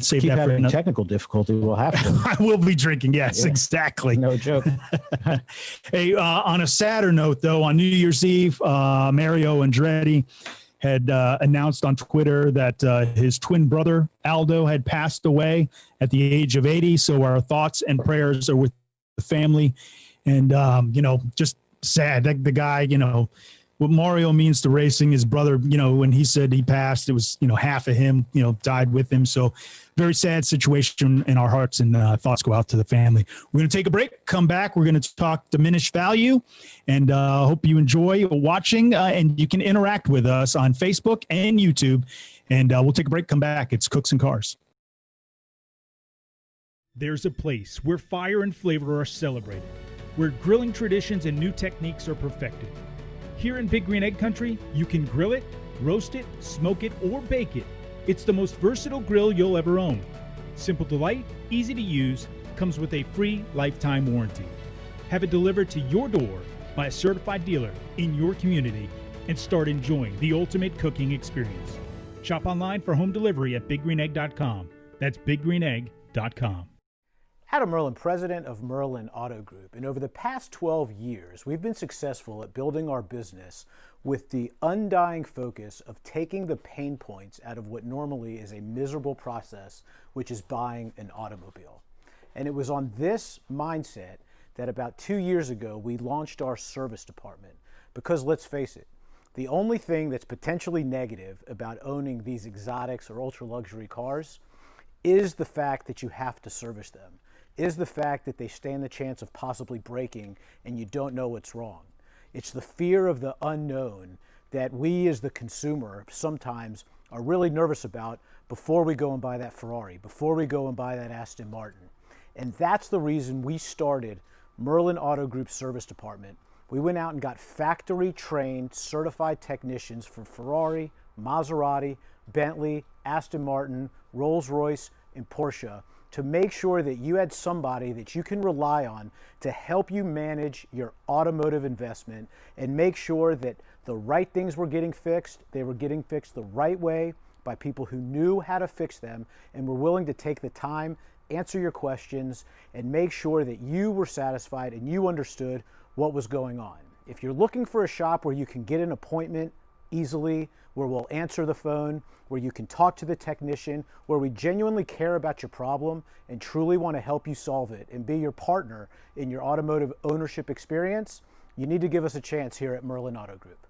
save keep that having for another. Technical difficulty. We'll have to. I will be drinking. Yes, exactly. No joke. Hey, on a sadder note, though, on New Year's Eve, Mario Andretti had announced on Twitter that his twin brother, Aldo, had passed away at the age of 80. So our thoughts and prayers are with the family. And, just sad. The guy, what Mario means to racing, his brother, when he said he passed, it was, half of him, died with him. So very sad situation, and our hearts and thoughts go out to the family. We're going to take a break, come back. We're going to talk diminished value, and hope you enjoy watching, and you can interact with us on Facebook and YouTube. And we'll take a break, come back. It's Cooks and Cars. There's a place where fire and flavor are celebrated, where grilling traditions and new techniques are perfected. Here in Big Green Egg Country, you can grill it, roast it, smoke it, or bake it. It's the most versatile grill you'll ever own. Simple to light, easy to use, comes with a free lifetime warranty. Have it delivered to your door by a certified dealer in your community and start enjoying the ultimate cooking experience. Shop online for home delivery at biggreenegg.com. That's biggreenegg.com. Adam Merlin, president of Merlin Auto Group, and over the past 12 years, we've been successful at building our business with the undying focus of taking the pain points out of what normally is a miserable process, which is buying an automobile. And it was on this mindset that about 2 years ago, we launched our service department. Because let's face it, the only thing that's potentially negative about owning these exotics or ultra luxury cars is the fact that you have to service them, is the fact that they stand the chance of possibly breaking and you don't know what's wrong. It's the fear of the unknown that we as the consumer sometimes are really nervous about before we go and buy that Ferrari, before we go and buy that Aston Martin. And that's the reason we started Merlin Auto Group Service Department. We went out and got factory-trained, certified technicians for Ferrari, Maserati, Bentley, Aston Martin, Rolls-Royce, and Porsche to make sure that you had somebody that you can rely on to help you manage your automotive investment and make sure that the right things were getting fixed, they were getting fixed the right way by people who knew how to fix them and were willing to take the time, answer your questions, and make sure that you were satisfied and you understood what was going on. If you're looking for a shop where you can get an appointment easily, where we'll answer the phone, where you can talk to the technician, where we genuinely care about your problem and truly want to help you solve it and be your partner in your automotive ownership experience, you need to give us a chance here at Merlin Auto Group.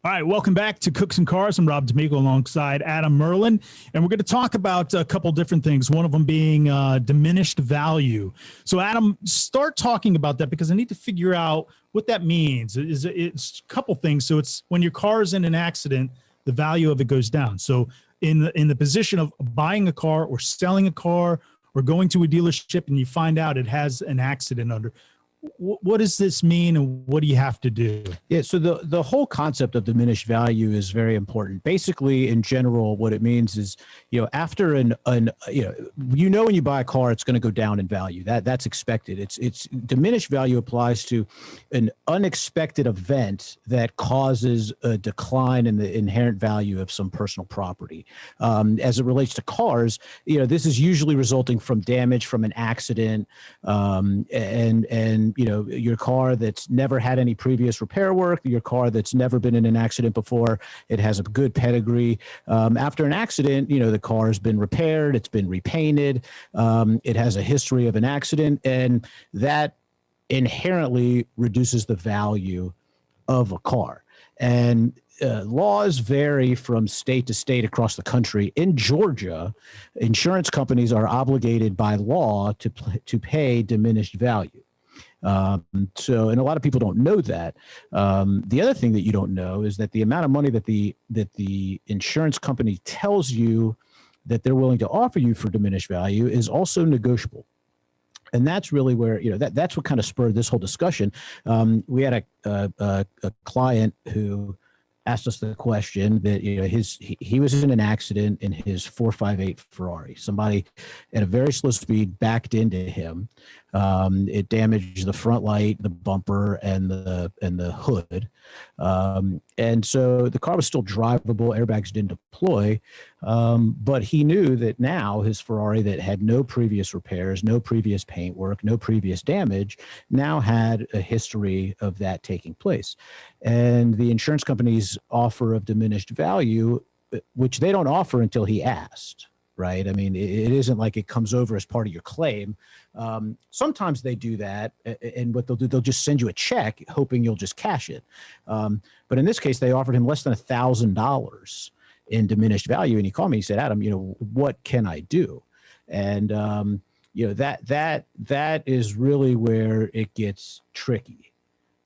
All right, welcome back to Cooks and Cars. I'm Rob D'Amico alongside Adam Merlin, and we're going to talk about a couple different things, one of them being diminished value. So Adam, start talking about that because I need to figure out what that means. It's a couple things. So it's when your car is in an accident, the value of it goes down. So in the position of buying a car or selling a car or going to a dealership and you find out it has an accident under, what does this mean and what do you have to do? Yeah, so the whole concept of diminished value is very important. Basically, in general, what it means is, after when you buy a car, it's going to go down in value. That's expected. It's diminished value applies to an unexpected event that causes a decline in the inherent value of some personal property. As it relates to cars, this is usually resulting from damage from an accident, and your car that's never had any previous repair work, your car that's never been in an accident before, it has a good pedigree. After an accident, the car has been repaired, it's been repainted, it has a history of an accident, and that inherently reduces the value of a car. And laws vary from state to state across the country. In Georgia, insurance companies are obligated by law to pay diminished value. And a lot of people don't know that. The other thing that you don't know is that the amount of money that the insurance company tells you that they're willing to offer you for diminished value is also negotiable. And that's really where, that's what kind of spurred this whole discussion. We had a client who asked us the question that, he was in an accident in his 458 Ferrari. Somebody at a very slow speed backed into him. It damaged the front light, the bumper, and the hood. And so the car was still drivable. Airbags didn't deploy. But he knew that now his Ferrari that had no previous repairs, no previous paint work, no previous damage, now had a history of that taking place. And the insurance company's offer of diminished value, which they don't offer until he asked, right? I mean, it isn't like it comes over as part of your claim. Sometimes they do that, and what they'll do, they'll just send you a check hoping you'll just cash it. But in this case, they offered him less than $1,000 in diminished value. And he called me, he said, Adam, what can I do? And, that is really where it gets tricky,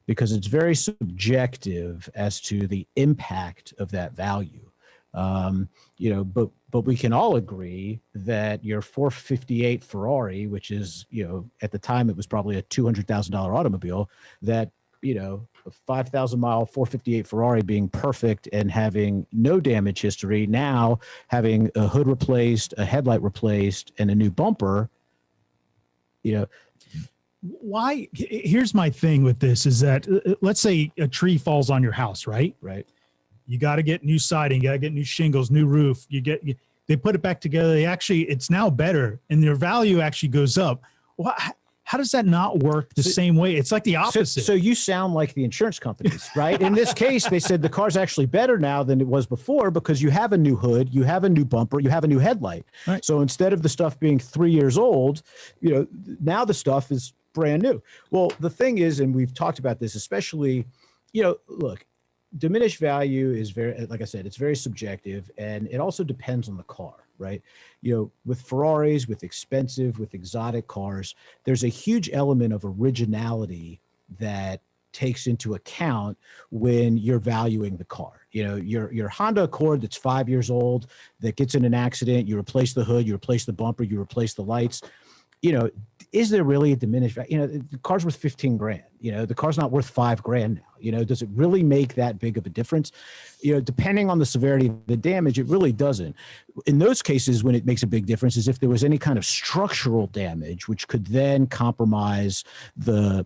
because it's very subjective as to the impact of that value. But we can all agree that your 458 Ferrari, which is, at the time it was probably a $200,000 automobile, that, a 5,000 mile 458 Ferrari being perfect and having no damage history, now having a hood replaced, a headlight replaced, and a new bumper, Why? Here's my thing with this is that let's say a tree falls on your house, right? Right. You got to get new siding, you got to get new shingles, new roof. They put it back together. It's now better and their value actually goes up. How does that not work the same way? It's like the opposite. So you sound like the insurance companies, right? In this case, they said the car's actually better now than it was before because you have a new hood, you have a new bumper, you have a new headlight. Right. So instead of the stuff being 3 years old, now the stuff is brand new. Well, the thing is, and we've talked about this, especially, look, diminished value is very, like I said, it's very subjective, and it also depends on the car, right? With Ferraris, with exotic cars, there's a huge element of originality that takes into account when you're valuing the car. Your Honda Accord that's 5 years old, that gets in an accident, you replace the hood, you replace the bumper, you replace the lights. Is there really a diminished value? The car's worth 15 grand. The car's not worth $5,000 now. Does it really make that big of a difference? Depending on the severity of the damage, it really doesn't. In those cases, when it makes a big difference is if there was any kind of structural damage, which could then compromise the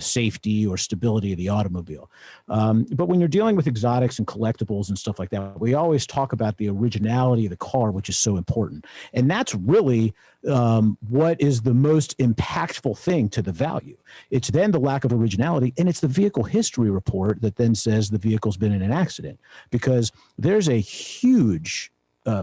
safety or stability of the automobile. But when you're dealing with exotics and collectibles and stuff like that, we always talk about the originality of the car, which is so important. And that's really what is the most impactful thing to the value. It's then the lack of originality, and it's the vehicle history report that then says the vehicle's been in an accident, because there's a huge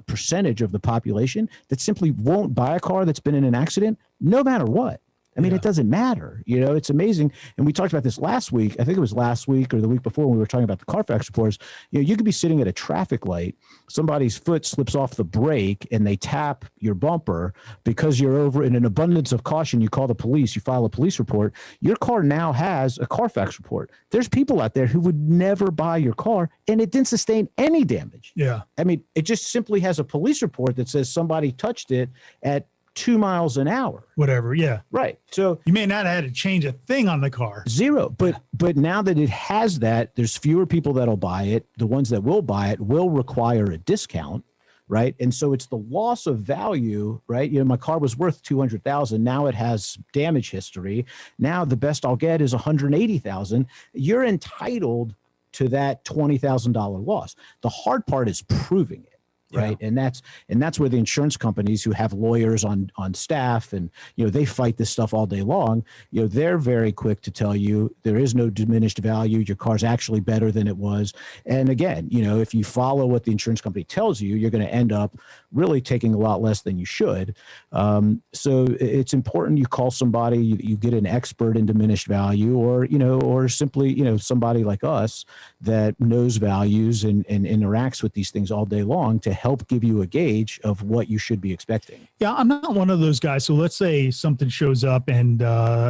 percentage of the population that simply won't buy a car that's been in an accident no matter what. I mean, It doesn't matter. It's amazing. And we talked about this last week. I think it was last week or the week before when we were talking about the Carfax reports. You could be sitting at a traffic light, somebody's foot slips off the brake and they tap your bumper because you're over in an abundance of caution. You call the police, you file a police report. Your car now has a Carfax report. There's people out there who would never buy your car and it didn't sustain any damage. Yeah. I mean, it just simply has a police report that says somebody touched it at 2 miles an hour. Whatever. Yeah. Right. So you may not have had to change a thing on the car. Zero. But now that it has that, there's fewer people that'll buy it. The ones that will buy it will require a discount. Right. And so it's the loss of value. Right. My car was worth $200,000. Now it has damage history. Now the best I'll get is $180,000. You're entitled to that $20,000 loss. The hard part is proving it. Right. Yeah. And that's where the insurance companies who have lawyers on staff and, they fight this stuff all day long. They're very quick to tell you there is no diminished value. Your car's actually better than it was. And again, if you follow what the insurance company tells you, you're going to end up really taking a lot less than you should. So it's important you call somebody, you get an expert in diminished value or simply, somebody like us that knows values and interacts with these things all day long to help give you a gauge of what you should be expecting. Yeah, I'm not one of those guys. So let's say something shows up and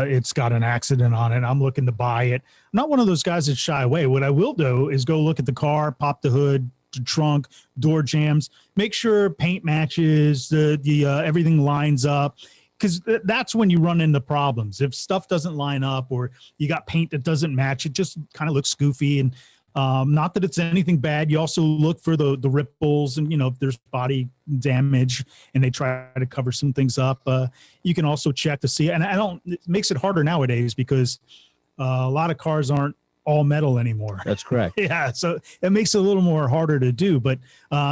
it's got an accident on it. I'm looking to buy it. I'm not one of those guys that shy away. What I will do is go look at the car, pop the hood, the trunk, door jams, make sure paint matches, the everything lines up. Because that's when you run into problems. If stuff doesn't line up or you got paint that doesn't match, it just kind of looks goofy. And not that it's anything bad. You also look for the ripples and, if there's body damage and they try to cover some things up. You can also check to see. And it makes it harder nowadays because a lot of cars aren't all metal anymore. That's correct. Yeah. So it makes it a little more harder to do. But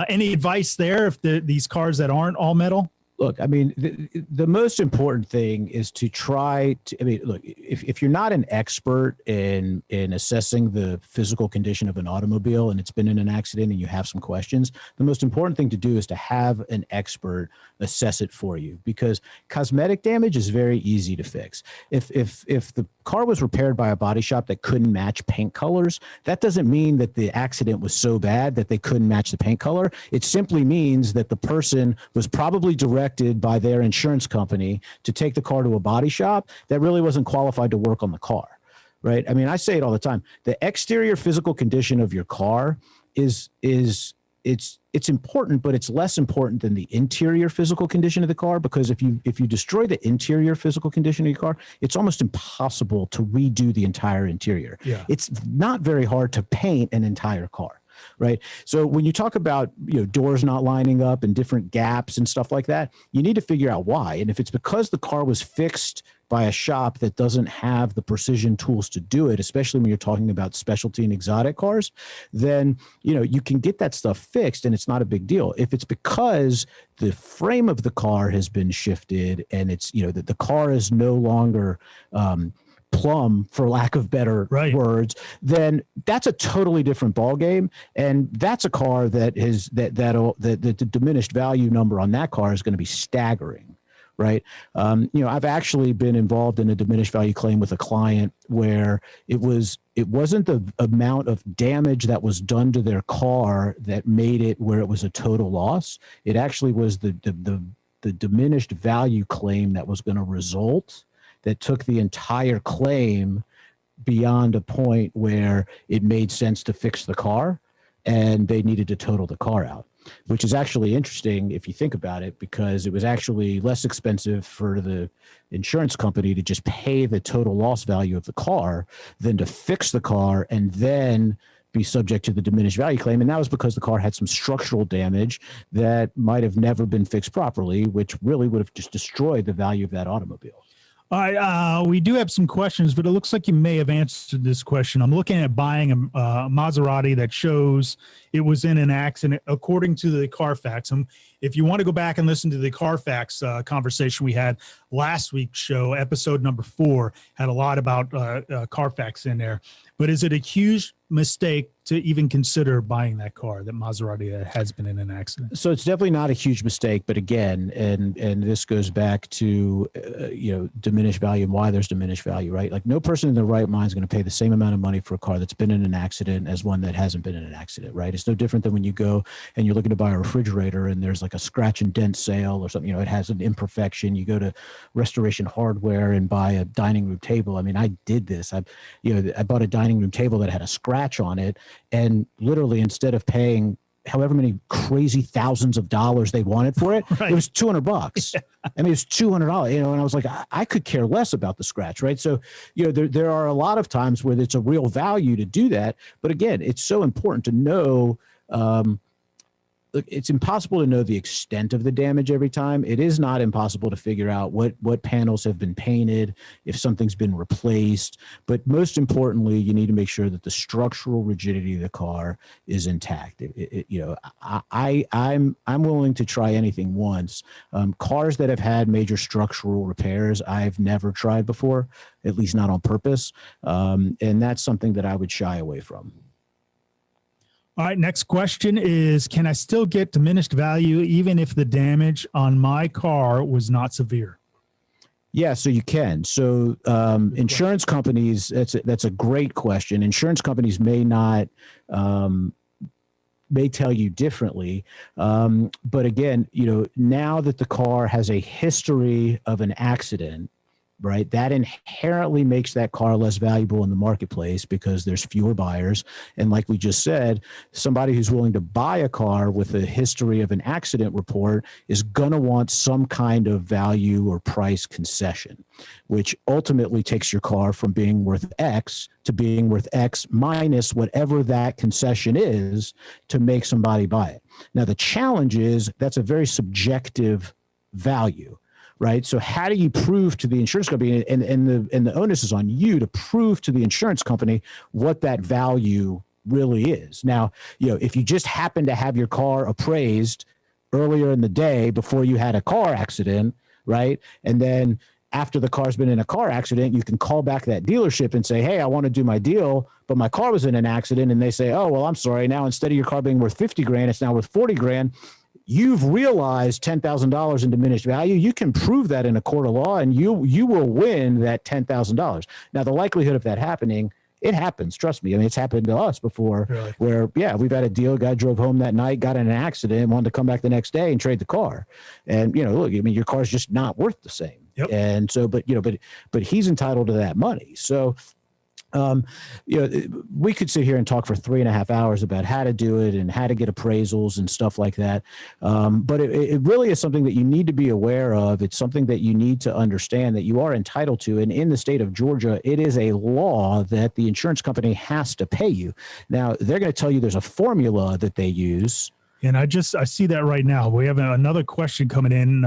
any advice there if these cars that aren't all metal? Look, I mean, the most important thing is to try to, look, if you're not an expert in assessing the physical condition of an automobile and it's been in an accident and you have some questions, the most important thing to do is to have an expert assess it for you, because cosmetic damage is very easy to fix. If the car was repaired by a body shop that couldn't match paint colors, that doesn't mean that the accident was so bad that they couldn't match the paint color. It simply means that the person was probably directed by their insurance company to take the car to a body shop that really wasn't qualified to work on the car, right? I mean, I say it all the time. The exterior physical condition of your car it's important, but it's less important than the interior physical condition of the car, because if you destroy the interior physical condition of your car, it's almost impossible to redo the entire interior. Yeah. It's not very hard to paint an entire car. Right. So when you talk about, doors not lining up and different gaps and stuff like that, you need to figure out why. And if it's because the car was fixed by a shop that doesn't have the precision tools to do it, especially when you're talking about specialty and exotic cars, then, you can get that stuff fixed and it's not a big deal. If it's because the frame of the car has been shifted and it's, that the car is no longer, plumb, for lack of better words, then that's a totally different ballgame. And that's a car that is the diminished value number on that car is going to be staggering. Right. I've actually been involved in a diminished value claim with a client where it wasn't the amount of damage that was done to their car that made it where it was a total loss. It actually was the diminished value claim that was going to result that took the entire claim beyond a point where it made sense to fix the car and they needed to total the car out, which is actually interesting if you think about it, because it was actually less expensive for the insurance company to just pay the total loss value of the car than to fix the car and then be subject to the diminished value claim. And that was because the car had some structural damage that might have never been fixed properly, which really would have just destroyed the value of that automobile. All right, we do have some questions, but it looks like you may have answered this question. I'm looking at buying a Maserati that shows it was in an accident according to the Carfax. If you want to go back and listen to the Carfax conversation we had last week's show, episode number 4, had a lot about Carfax in there. But is it a huge mistake to even consider buying that car, that Maserati that has been in an accident? So it's definitely not a huge mistake, but again, and this goes back to diminished value and why there's diminished value, right? Like no person in their right mind is going to pay the same amount of money for a car that's been in an accident as one that hasn't been in an accident, right? It's no different than when you go and you're looking to buy a refrigerator and there's like a scratch and dent sale or something, it has an imperfection. You go to Restoration Hardware and buy a dining room table. I mean, I did this. I bought a dining room table that had a scratch on it, and literally instead of paying however many crazy thousands of dollars they wanted for it, it was $200. Yeah. I mean, it's $200, and I was like, I could care less about the scratch, right? So, there are a lot of times where it's a real value to do that. But again, it's so important to know, it's impossible to know the extent of the damage every time. It is not impossible to figure out what panels have been painted, if something's been replaced. But most importantly, you need to make sure that the structural rigidity of the car is intact. I'm willing to try anything once. Cars that have had major structural repairs, I've never tried before, at least not on purpose. And that's something that I would shy away from. All right, next question is, can I still get diminished value even if the damage on my car was not severe? Yeah, so you can. So insurance companies, that's a great question. Insurance companies may not, may tell you differently. But again, now that the car has a history of an accident, right, that inherently makes that car less valuable in the marketplace because there's fewer buyers. And like we just said, somebody who's willing to buy a car with a history of an accident report is going to want some kind of value or price concession, which ultimately takes your car from being worth X to being worth X minus whatever that concession is to make somebody buy it. Now, the challenge is that's a very subjective value. Right. So how do you prove to the insurance company, and the onus is on you to prove to the insurance company what that value really is? Now, if you just happen to have your car appraised earlier in the day before you had a car accident, right, and then after the car's been in a car accident, you can call back that dealership and say, hey, I want to do my deal, but my car was in an accident. And they say, oh, well, I'm sorry. Now, instead of your car being worth 50 grand, it's now worth 40 grand. You've realized $10,000 in diminished value. You can prove that in a court of law, and you will win that $10,000. Now, the likelihood of that happening, it happens. Trust me. I mean, it's happened to us before. Really? Where, we've had a deal. A guy drove home that night, got in an accident, wanted to come back the next day and trade the car. And look, I mean, your car's just not worth the same. Yep. And so, but he's entitled to that money. So. We could sit here and talk for 3.5 hours about how to do it and how to get appraisals and stuff like that. But it really is something that you need to be aware of. It's something that you need to understand that you are entitled to. And in the state of Georgia, it is a law that the insurance company has to pay you. Now, they're going to tell you there's a formula that they use. And I see that right now. We have another question coming in.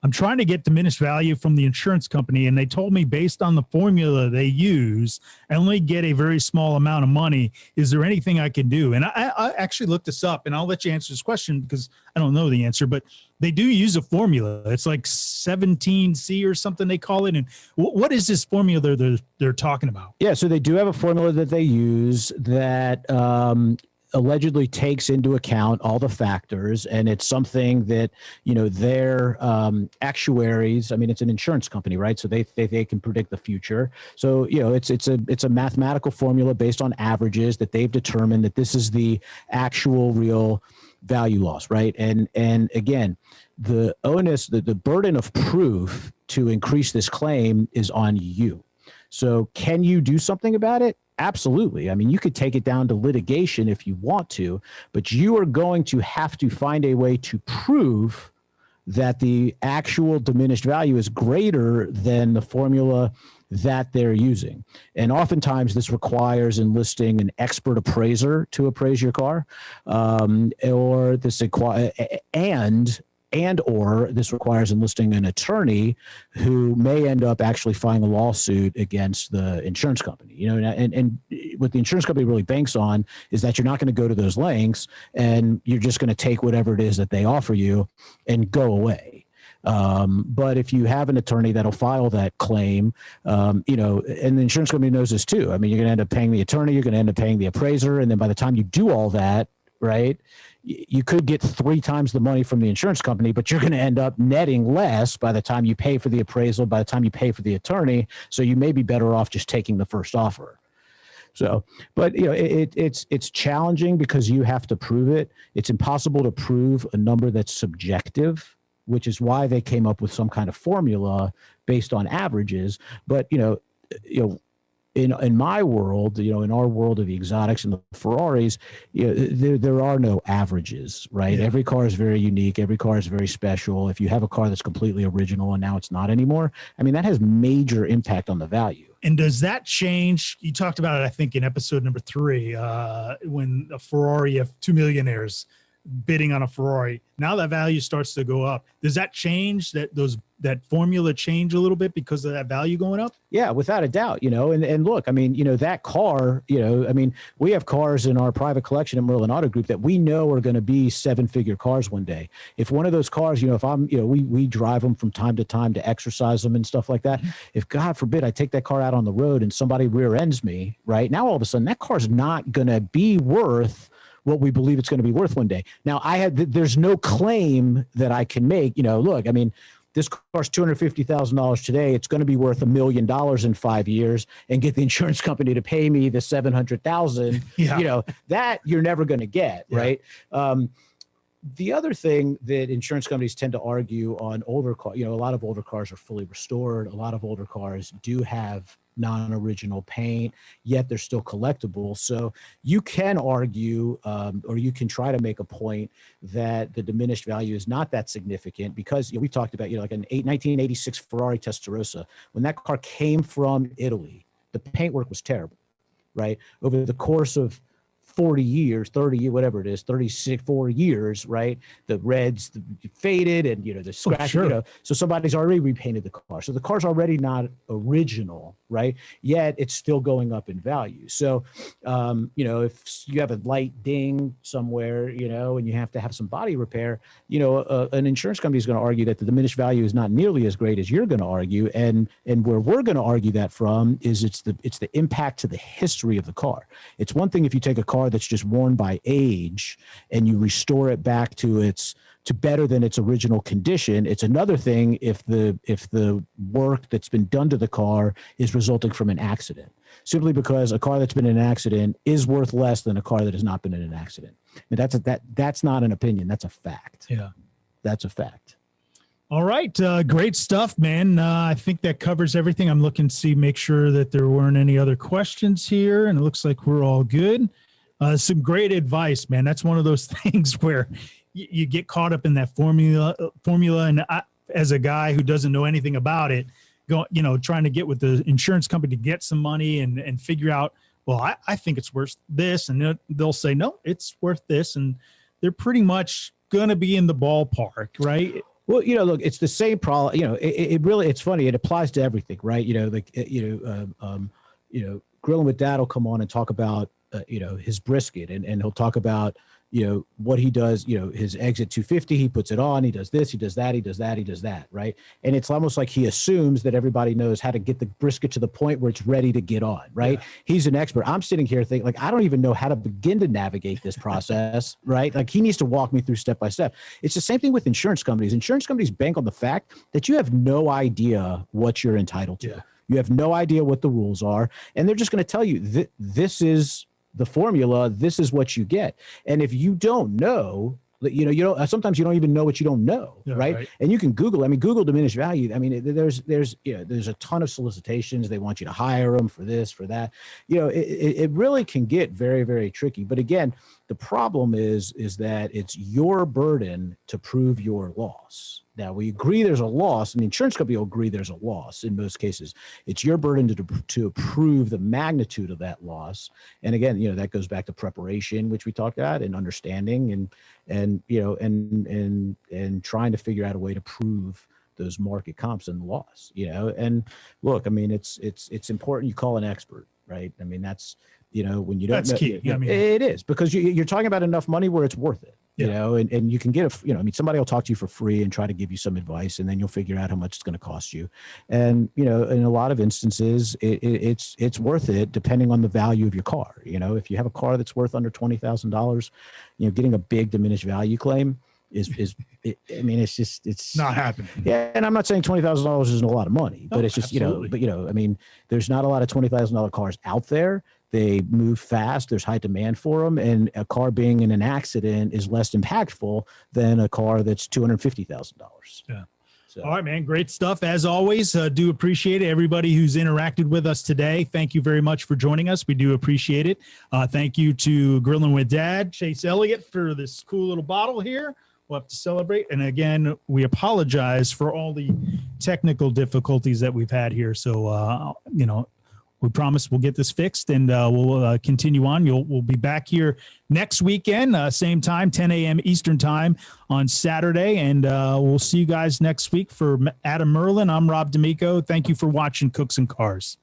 I'm trying to get diminished value from the insurance company, and they told me based on the formula they use, I only get a very small amount of money. Is there anything I can do? And I actually looked this up, and I'll let you answer this question because I don't know the answer, but they do use a formula. It's like 17C or something they call it. And what is this formula they're talking about? Yeah, so they do have a formula that they use that allegedly takes into account all the factors, and it's something that, you know, their actuaries, I mean, it's an insurance company, right? So they can predict the future. So, you know, it's a mathematical formula based on averages that they've determined that this is the actual real value loss, right? And again, the onus, the burden of proof to increase this claim is on you. So can you do something about it? Absolutely. I mean, you could take it down to litigation if you want to, but you are going to have to find a way to prove that the actual diminished value is greater than the formula that they're using. And oftentimes this requires enlisting an expert appraiser to appraise your car, or this or this requires enlisting an attorney who may end up actually filing a lawsuit against the insurance company. You know, and what the insurance company really banks on is that you're not going to go to those lengths and you're just going to take whatever it is that they offer you and go away. But if you have an attorney that'll file that claim, you know, and the insurance company knows this too. I mean, you're going to end up paying the attorney, you're going to end up paying the appraiser. And then by the time you do all that, right, you could get 3 times the money from the insurance company, but you're going to end up netting less by the time you pay for the appraisal, by the time you pay for the attorney. So you may be better off just taking the first offer. So, but you know, it's challenging because you have to prove it. It's impossible to prove a number that's subjective, which is why they came up with some kind of formula based on averages. But you know, in my world, you know, in our world of the exotics and the Ferraris, you know, there are no averages, right? Yeah. Every car is very unique. Every car is very special. If you have a car that's completely original and now it's not anymore, I mean, that has major impact on the value. And does that change? You talked about it, I think, in episode number 3, when a Ferrari, you have 2 millionaires bidding on a Ferrari. Now that value starts to go up. Does that change that formula change a little bit because of that value going up? Yeah, without a doubt, you know, and look, I mean, you know, that car, you know, I mean, we have cars in our private collection at Merlin Auto Group that we know are going to be 7-figure cars one day. If one of those cars, you know, if I'm, you know, we drive them from time to time to exercise them and stuff like that. If God forbid I take that car out on the road and somebody rear ends me, right now, all of a sudden that car's not going to be worth what we believe it's going to be worth one day. Now there's no claim that I can make, you know, look, I mean, this car's $250,000 today. It's going to be worth $1 million in 5 years, and get the insurance company to pay me the $700,000. Yeah. You know, that you're never going to get. Yeah. Right. The other thing that insurance companies tend to argue on older cars, you know, a lot of older cars are fully restored. A lot of older cars do have non-original paint, yet they're still collectible. So you can argue, or you can try to make a point that the diminished value is not that significant because, you know, we talked about, you know, like an 1986 Ferrari Testarossa. When that car came from Italy, the paintwork was terrible, right? Over the course of 40 years, 30 years, whatever it is, 36, 4 years, right? The reds faded and, you know, the scratch, you know, so somebody's already repainted the car. So the car's already not original, right? Yet it's still going up in value. So, you know, if you have a light ding somewhere, you know, and you have to have some body repair, you know, an insurance company is going to argue that the diminished value is not nearly as great as you're going to argue. And where we're going to argue that from is it's the impact to the history of the car. It's one thing if you take a car that's just worn by age and you restore it back to better than its original condition. It's another thing if the work that's been done to the car is resulting from an accident, simply because a car that's been in an accident is worth less than a car that has not been in an accident. I mean, that's not an opinion. That's a fact. Yeah, that's a fact. All right. Great stuff, man. I think that covers everything. I'm looking to make sure that there weren't any other questions here, and it looks like we're all good. Some great advice, man. That's one of those things where you get caught up in that formula. And as a guy who doesn't know anything about it, trying to get with the insurance company to get some money and figure out, well, I think it's worth this. And they'll say, no, it's worth this. And they're pretty much going to be in the ballpark, right? Well, look, it's the same problem. It really, it's funny. It applies to everything, right? Grilling with Dad will come on and talk about, his brisket, and he'll talk about, what he does, his eggs at 250, he puts it on, he does this, he does that, he does that, he does that. Right. And it's almost like he assumes that everybody knows how to get the brisket to the point where it's ready to get on. Right. Yeah. He's an expert. I'm sitting here thinking, like, I don't even know how to begin to navigate this process. Right. Like, he needs to walk me through step by step. It's the same thing with insurance companies. Insurance companies bank on the fact that you have no idea what you're entitled to. Yeah. You have no idea what the rules are. And they're just going to tell you that this is the formula, this is what you get. And if you don't know, sometimes you don't even know what you don't know. Yeah, right. And you can Google, Google diminished value. There's a ton of solicitations. They want you to hire them for this, for that. It really can get very, very tricky. But again, the problem is that it's your burden to prove your loss. Now, we agree there's a loss, and the insurance company will agree there's a loss in most cases. It's your burden to prove the magnitude of that loss. And again, that goes back to preparation, which we talked about, and understanding and trying to figure out a way to prove those market comps and the loss, and look, it's important you call an expert, right? That's, when you don't that's know, key. It is, because you're talking about enough money where it's worth it. And you can get somebody will talk to you for free and try to give you some advice, and then you'll figure out how much it's going to cost you. And, in a lot of instances, it's worth it depending on the value of your car. If you have a car that's worth under $20,000, getting a big diminished value claim it's not happening. Yeah. And I'm not saying $20,000 isn't a lot of money, but it's just, absolutely. There's not a lot of $20,000 cars out there. They move fast. There's high demand for them. And a car being in an accident is less impactful than a car that's $250,000. Yeah. So. All right, man. Great stuff. As always, do appreciate it. Everybody who's interacted with us today, thank you very much for joining us. We do appreciate it. Thank you to Grilling with Dad, Chase Elliott, for this cool little bottle here. We'll have to celebrate. And again, we apologize for all the technical difficulties that we've had here. So, we promise we'll get this fixed, and we'll continue on. We'll be back here next weekend, same time, 10 a.m. Eastern time on Saturday. And we'll see you guys next week. For Adam Merlin, I'm Rob D'Amico. Thank you for watching Cooks and Cars.